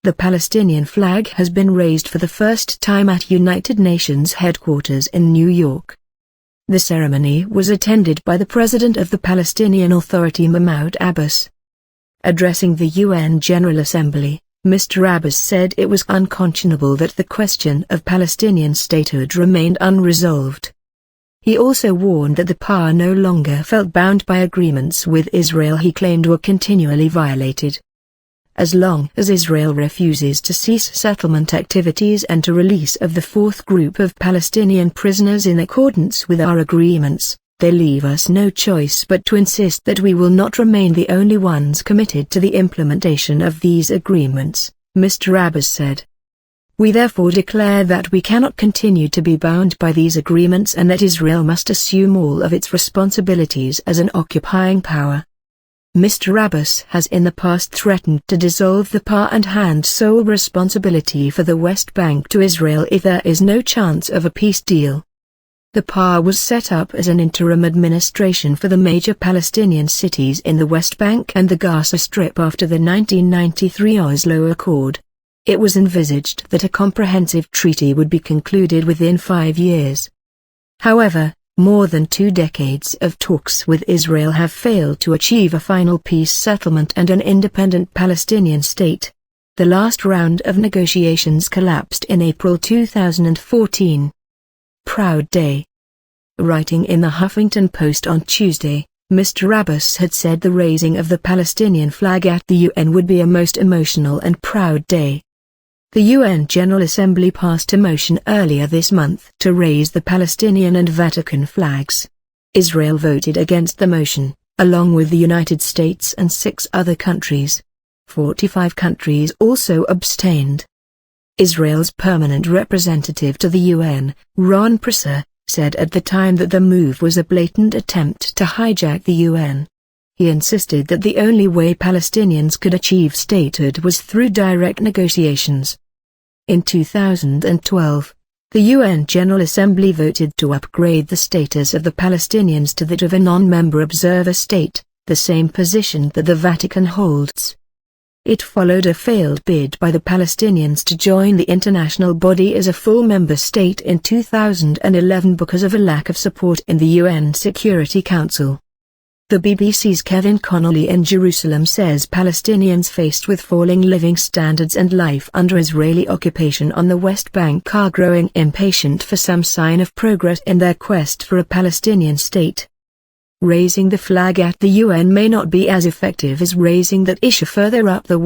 The Palestinian flag has been raised for the first time at United Nations headquarters in New York. The ceremony was attended by the President of the Palestinian Authority Mahmoud Abbas. Addressing the UN General Assembly, Mr. Abbas said it was unconscionable that the question of Palestinian statehood remained unresolved. He also warned that the PA no longer felt bound by agreements with Israel he claimed were continually violated. As long as Israel refuses to cease settlement activities and to release of the fourth group of Palestinian prisoners in accordance with our agreements, they leave us no choice but to insist that we will not remain the only ones committed to the implementation of these agreements, Mr. Abbas said. We therefore declare that we cannot continue to be bound by these agreements and that Israel must assume all of its responsibilities as an occupying power. Mr. Abbas has in the past threatened to dissolve the PA and hand sole responsibility for the West Bank to Israel if there is no chance of a peace deal. The PA was set up as an interim administration for the major Palestinian cities in the West Bank and the Gaza Strip after the 1993 Oslo Accord. It was envisaged that a comprehensive treaty would be concluded within 5 years. However, more than 2 decades of talks with Israel have failed to achieve a final peace settlement and an independent Palestinian state. The last round of negotiations collapsed in April 2014. Proud Day. Writing in the Huffington Post on Tuesday, Mr. Abbas had said the raising of the Palestinian flag at the UN would be a most emotional and proud day. The UN General Assembly passed a motion earlier this month to raise the Palestinian and Vatican flags. Israel voted against the motion, along with the United States and 6 other countries. 45 countries also abstained. Israel's permanent representative to the UN, Ron Presser, said at the time that the move was a blatant attempt to hijack the UN. He insisted that the only way Palestinians could achieve statehood was through direct negotiations. In 2012, the UN General Assembly voted to upgrade the status of the Palestinians to that of a non-member observer state, the same position that the Vatican holds. It followed a failed bid by the Palestinians to join the international body as a full member state in 2011 because of a lack of support in the UN Security Council. The BBC's Kevin Connolly in Jerusalem says Palestinians faced with falling living standards and life under Israeli occupation on the West Bank are growing impatient for some sign of progress in their quest for a Palestinian state. Raising the flag at the UN may not be as effective as raising that issue further up the